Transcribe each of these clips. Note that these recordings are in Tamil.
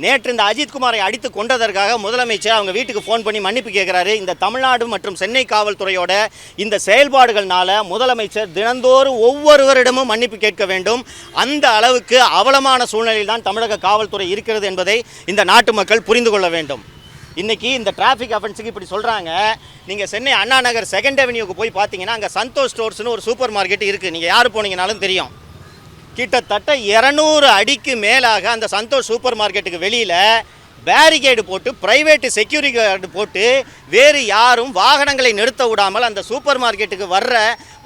நேற்று இந்த அஜித்குமாரை அடித்து கொண்டதற்காக முதலமைச்சர் அவங்க வீட்டுக்கு ஃபோன் பண்ணி மன்னிப்பு கேட்குறாரு. இந்த தமிழ்நாடு மற்றும் சென்னை காவல்துறையோட இந்த செயல்பாடுகள்னால முதலமைச்சர் தினந்தோறும் ஒவ்வொருவரிடமும் மன்னிப்பு கேட்க வேண்டும். அந்த அளவுக்கு அவலமான சூழ்நிலையில் தான் தமிழக காவல்துறை இருக்கிறது என்பதை இந்த நாட்டு மக்கள் புரிந்து கொள்ள வேண்டும். இன்றைக்கி இந்த டிராஃபிக் அஃபென்ஸுக்கு இப்படி சொல்கிறாங்க. நீங்கள் சென்னை அண்ணா நகர் 2nd அவென்யூக்கு போய் பார்த்தீங்கன்னா அங்கே சந்தோஷ் ஸ்டோர்ஸ்னு ஒரு சூப்பர் மார்க்கெட் இருக்குது. நீங்கள் யார் போனீங்கனாலும் தெரியும். கிட்டத்தட்ட 200 அடிக்கு மேலாக அந்த சந்தோஷ் சூப்பர் மார்க்கெட்டுக்கு வெளியில் பேரிகேடு போட்டு பிரைவேட்டு செக்யூரிட்டி கார்டு போட்டு வேறு யாரும் வாகனங்களை நிறுத்த விடாமல் அந்த சூப்பர் மார்க்கெட்டுக்கு வர்ற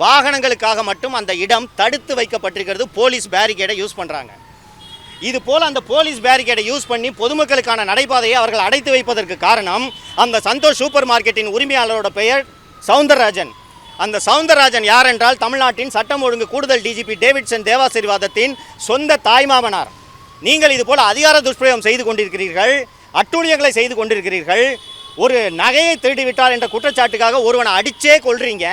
வாகனங்களுக்காக மட்டும் அந்த இடம் தடுத்து வைக்கப்பட்டிருக்கிறது. போலீஸ் பேரிகேடை யூஸ் பண்ணுறாங்க. இது போல் அந்த போலீஸ் பேரிகேடை யூஸ் பண்ணி பொதுமக்களுக்கான நடைபாதையை அவர்கள் அடைத்து வைப்பதற்கு காரணம் அந்த சந்தோஷ் சூப்பர் மார்க்கெட்டின் உரிமையாளரோட பெயர் சவுந்தரராஜன். அந்த சவுந்தரராஜன் யார் என்றால் தமிழ்நாட்டின் சட்டம் ஒழுங்கு கூடுதல் டிஜிபி டேவிட்சன் தேவாசீர்வாதத்தின் சொந்த தாய்மாமனார். நீங்கள் இது போல் அதிகார துஷ்பிரயோகம் செய்து கொண்டிருக்கிறீர்கள், அட்டூழியங்களை செய்து கொண்டிருக்கிறீர்கள். ஒரு நகையை திருடிவிட்டார் என்ற குற்றச்சாட்டுக்காக ஒருவனை அடிச்சே கொள்றீங்க.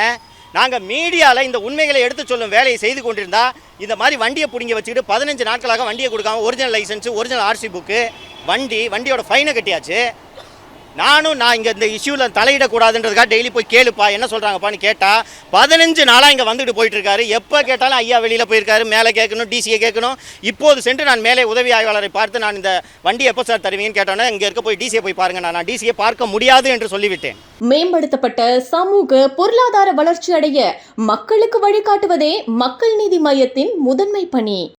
நாங்கள் மீடியாவில் இந்த உண்மைகளை எடுத்து சொல்லும் வேலையை செய்து கொண்டிருந்தா இந்த மாதிரி வண்டியை பிடிங்க வச்சுக்கிட்டு 15 நாட்களாக வண்டியை கொடுக்காம original licence, original RC book, வண்டியோட ஃபைனை கட்டியாச்சு. நான் இங்கே இந்த இஷ்யூவில் தலையிடக்கூடாதுன்றதுக்காக டெய்லி போய் கேளுப்பா என்ன சொல்கிறாங்கப்பான்னு கேட்டால் 15 நாளாக இங்கே வந்துட்டு போயிட்டுருக்காரு. எப்போ கேட்டாலும் ஐயா வெளியில் போயிருக்காரு, மேலே கேட்கணும், டிசியை கேட்கணும். இப்போது சென்று நான் மேலே உதவி ஆய்வாளரை பார்த்து நான் இந்த வண்டி எப்போ சார் தருவீங்கன்னு கேட்டோன்னே இங்கே இருக்க போய் டிசியை போய் பாருங்க, நான் டிசியை பார்க்க முடியாது என்று சொல்லிவிட்டேன். மேம்படுத்தப்பட்ட சமூக பொருளாதார வளர்ச்சி அடைய மக்களுக்கு வழிகாட்டுவதே மக்கள் நீதி மையத்தின் முதன்மை பணி.